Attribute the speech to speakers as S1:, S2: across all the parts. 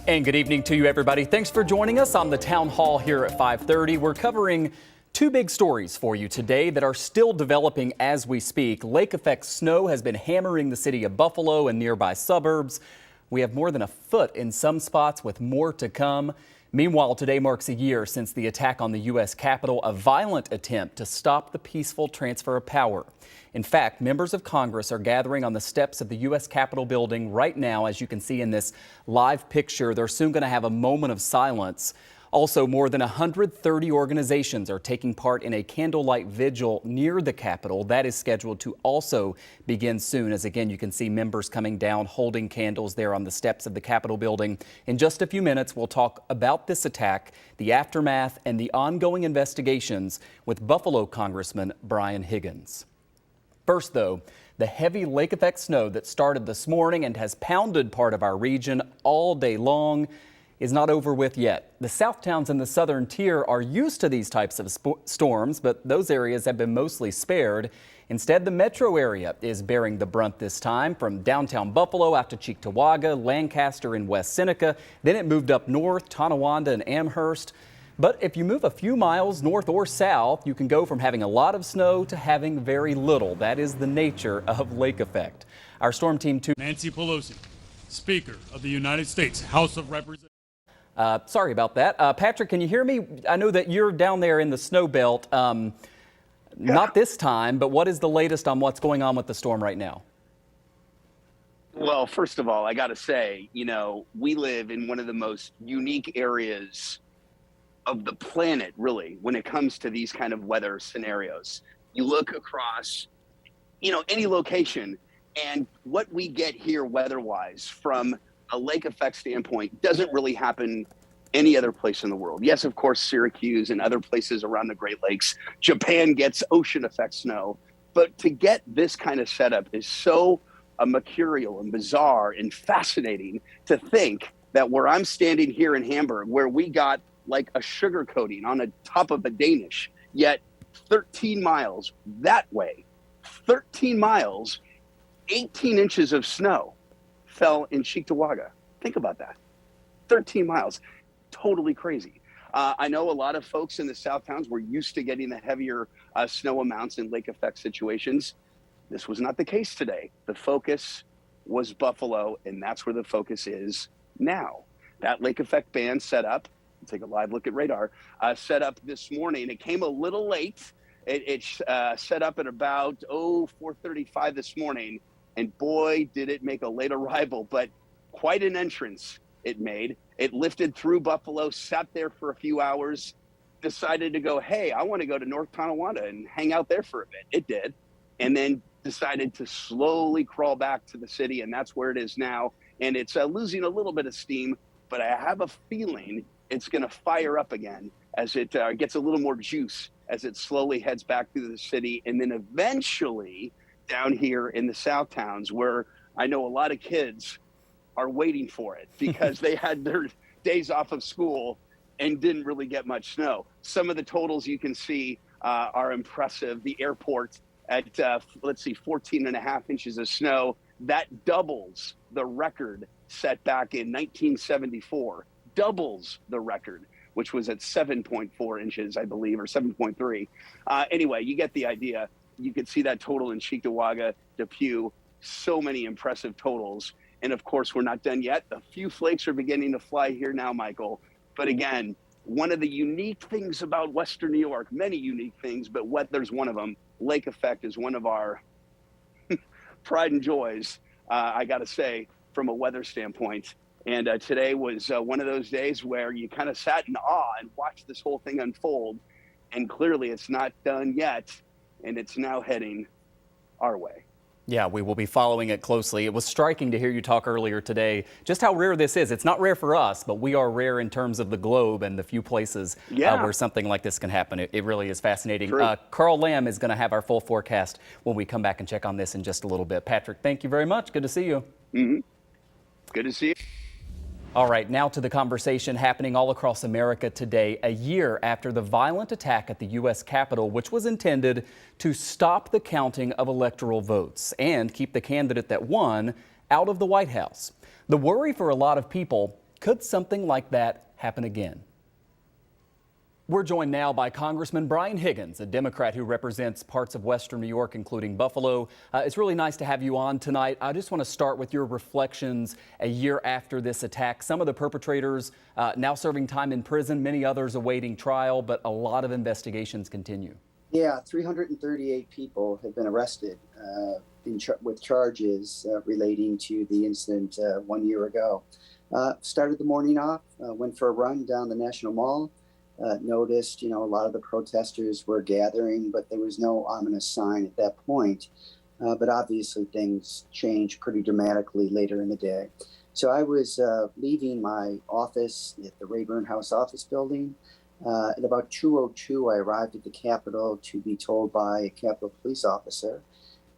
S1: And good evening to you, everybody. Thanks for joining us on the Town Hall here at 5:30. We're covering two big stories for you today that are still developing as we speak. Lake effect snow has been hammering the city of Buffalo and nearby suburbs. We have more than a foot in some spots with more to come. Meanwhile, today marks a year since the attack on the U.S. Capitol, a violent attempt to stop the peaceful transfer of power. In fact, members of Congress are gathering on the steps of the U.S. Capitol building right now. As you can see in this live picture, they're soon going to have a moment of silence. Also, more than 130 organizations are taking part in a candlelight vigil near the Capitol. That is scheduled to also begin soon, as again, you can see members coming down holding candles there on the steps of the Capitol building. In just a few minutes, we'll talk about this attack, the aftermath, and the ongoing investigations with Buffalo Congressman Brian Higgins. First, though, the heavy lake effect snow that started this morning and has pounded part of our region all day long is not over with yet. The south towns in the southern tier are used to these types of storms, but those areas have been mostly spared. Instead, the metro area is bearing the brunt this time, from downtown Buffalo out to Cheektowaga, Lancaster, and West Seneca. Then it moved up north, Tonawanda and Amherst. But if you move a few miles north or south, you can go from having a lot of snow to having very little. That is the nature of lake effect. Our storm team
S2: Nancy Pelosi, Speaker of the United States House of Representatives.
S1: Sorry about that. Patrick, can you hear me? I know that you're down there in the snow belt. Not this time, but what is the latest on what's going on with the storm right now?
S3: Well, first of all, I got to say, we live in one of the most unique areas of the planet, really, when it comes to these kind of weather scenarios. You look across, any location, and what we get here weather-wise from a lake effect standpoint doesn't really happen any other place in the world. Yes, of course, Syracuse and other places around the Great Lakes. Japan gets ocean effect snow. But to get this kind of setup is so mercurial and bizarre and fascinating to think that where I'm standing here in Hamburg, where we got like a sugar coating on the top of a Danish, yet 13 miles that way, 13 miles, 18 inches of snow fell in Cheektowaga. Think about that. 13 miles. Totally crazy. I know a lot of folks in the south towns were used to getting the heavier snow amounts in lake effect situations. This was not the case today. The focus was Buffalo, and that's where the focus is now. That lake effect band set up, take a live look at radar, set up this morning. It came a little late. It set up at about 4:35 this morning. And boy, did it make a late arrival, but quite an entrance it made. It lifted through Buffalo, sat there for a few hours, decided to go, hey, I want to go to North Tonawanda and hang out there for a bit. It did. And then decided to slowly crawl back to the city, and that's where it is now. And it's losing a little bit of steam, but I have a feeling it's going to fire up again as it gets a little more juice as it slowly heads back through the city, and then eventually down here in the south towns, where I know a lot of kids are waiting for it because they had their days off of school and didn't really get much snow. Some of the totals you can see are impressive. The airport at 14 and a half inches of snow. That doubles the record set back in 1974, doubles the record, which was at 7.4 inches, I believe, or 7.3. Anyway, you get the idea. You could see that total in Cheektowaga, Depew, so many impressive totals. And of course, we're not done yet. A few flakes are beginning to fly here now, Michael. But again, one of the unique things about Western New York, many unique things, but there's one of them. Lake effect is one of our pride and joys, I got to say, from a weather standpoint. And today was one of those days where you kind of sat in awe and watched this whole thing unfold. And clearly it's not done yet. And it's now heading our way.
S1: Yeah, we will be following it closely. It was striking to hear you talk earlier today just how rare this is. It's not rare for us, but we are rare in terms of the globe and the few places where something like this can happen. It really is fascinating. Carl Lamb is going to have our full forecast when we come back and check on this in just a little bit. Patrick, thank you very much. Good to see you.
S3: Mm-hmm. Good to see you.
S1: All right, now to the conversation happening all across America today, a year after the violent attack at the U.S. Capitol, which was intended to stop the counting of electoral votes and keep the candidate that won out of the White House. The worry for a lot of people Could something like that happen again? We're joined now by Congressman Brian Higgins, a Democrat who represents parts of Western New York, including Buffalo. It's really nice to have you on tonight. I just want to start with your reflections a year after this attack. Some of the perpetrators now serving time in prison, many others awaiting trial, but a lot of investigations continue.
S4: Yeah, 338 people have been arrested with charges relating to the incident 1 year ago. Started the morning off, went for a run down the National Mall. Noticed, a lot of the protesters were gathering, but there was no ominous sign at that point. But obviously things changed pretty dramatically later in the day. So I was leaving my office at the Rayburn House office building. At about 2:02, I arrived at the Capitol to be told by a Capitol police officer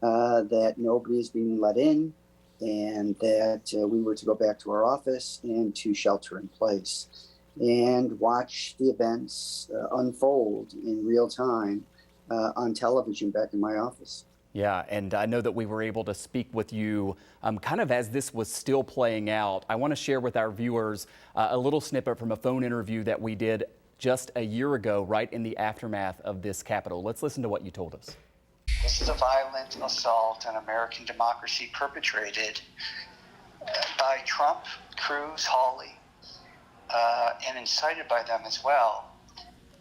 S4: that nobody is being let in and that we were to go back to our office and to shelter in place and watch the events unfold in real time on television back in my office.
S1: Yeah, and I know that we were able to speak with you kind of as this was still playing out. I want to share with our viewers a little snippet from a phone interview that we did just a year ago, right in the aftermath of this Capitol. Let's listen to what you told us.
S5: This is a violent assault on American democracy perpetrated by Trump, Cruz, Hawley, and incited by them as well,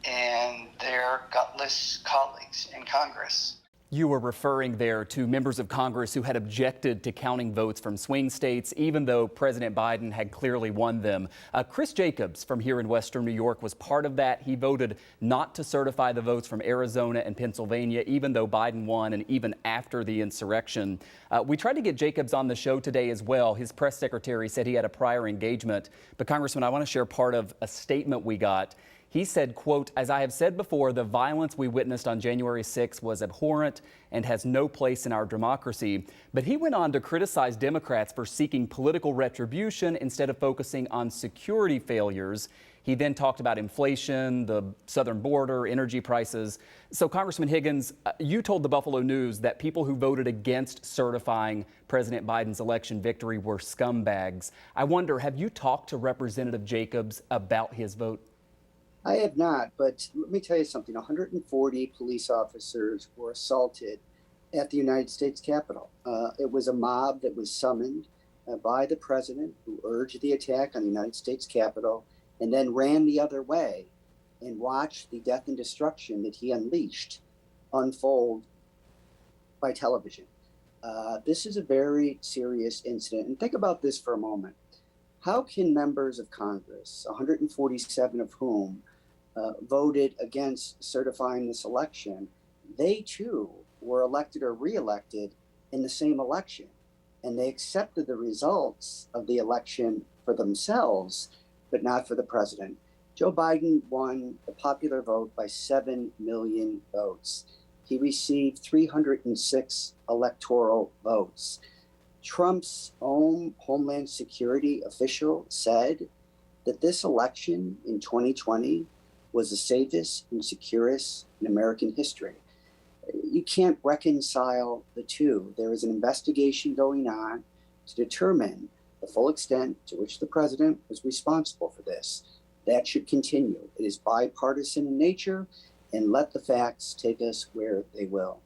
S5: and their gutless colleagues in Congress.
S1: You were referring there to members of Congress who had objected to counting votes from swing states, even though President Biden had clearly won them. Chris Jacobs from here in Western New York was part of that. He voted not to certify the votes from Arizona and Pennsylvania, even though Biden won and even after the insurrection. We tried to get Jacobs on the show today as well. His press secretary said he had a prior engagement. But Congressman, I want to share part of a statement we got. He said, quote, "As I have said before, the violence we witnessed on January 6th was abhorrent and has no place in our democracy." But he went on to criticize Democrats for seeking political retribution instead of focusing on security failures. He then talked about inflation, the southern border, energy prices. So, Congressman Higgins, you told the Buffalo News that people who voted against certifying President Biden's election victory were scumbags. I wonder, have you talked to Representative Jacobs about his vote?
S4: I have not, but let me tell you something. 140 police officers were assaulted at the United States Capitol. It was a mob that was summoned by the president, who urged the attack on the United States Capitol and then ran the other way and watched the death and destruction that he unleashed unfold by television. This is a very serious incident. And think about this for a moment. How can members of Congress, 147 of whom voted against certifying this election, they too were elected or reelected in the same election, and they accepted the results of the election for themselves, but not for the president. Joe Biden won the popular vote by 7 million votes. He received 306 electoral votes. Trump's own Homeland Security official said that this election in 2020 was the safest and securest in American history. You can't reconcile the two. There is an investigation going on to determine the full extent to which the president was responsible for this. That should continue. It is bipartisan in nature, and let the facts take us where they will.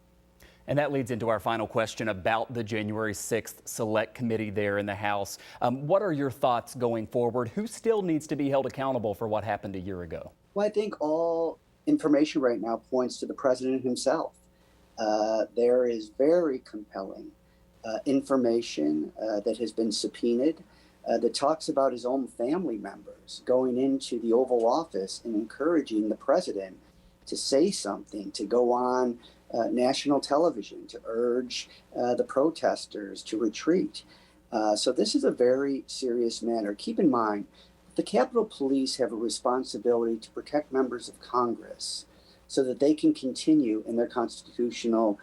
S1: And that leads into our final question about the January 6th Select Committee there in the House. What are your thoughts going forward? Who still needs to be held accountable for what happened a year ago?
S4: Well, I think all information right now points to the president himself. There is very compelling information that has been subpoenaed that talks about his own family members going into the Oval Office and encouraging the president to say something, to go on national television, to urge the protesters to retreat. So this is a very serious matter. Keep in mind, the Capitol Police have a responsibility to protect members of Congress so that they can continue in their constitutional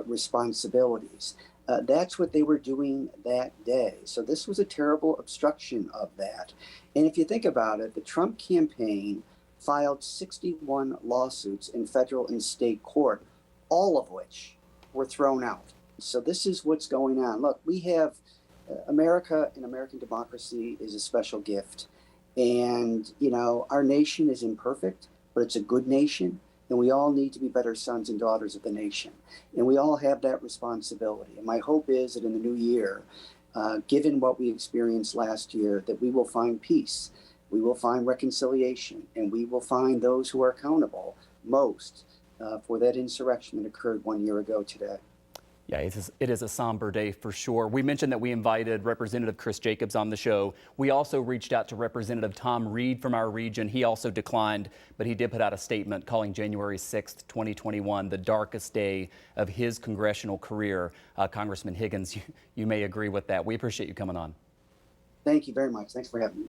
S4: responsibilities. That's what they were doing that day. So this was a terrible obstruction of that. And if you think about it, the Trump campaign filed 61 lawsuits in federal and state court, all of which were thrown out. So this is what's going on. Look, we have America and American democracy is a special gift. And, you know, our nation is imperfect, but it's a good nation. And we all need to be better sons and daughters of the nation. And we all have that responsibility. And my hope is that in the new year, given what we experienced last year, that we will find peace, we will find reconciliation, and we will find those who are accountable most for that insurrection that occurred 1 year ago today.
S1: Yeah, it is a somber day for sure. We mentioned that we invited Representative Chris Jacobs on the show. We also reached out to Representative Tom Reed from our region. He also declined, but he did put out a statement calling January 6th, 2021, the darkest day of his congressional career. Congressman Higgins, you may agree with that. We appreciate you coming on.
S4: Thank you very much. Thanks for having me.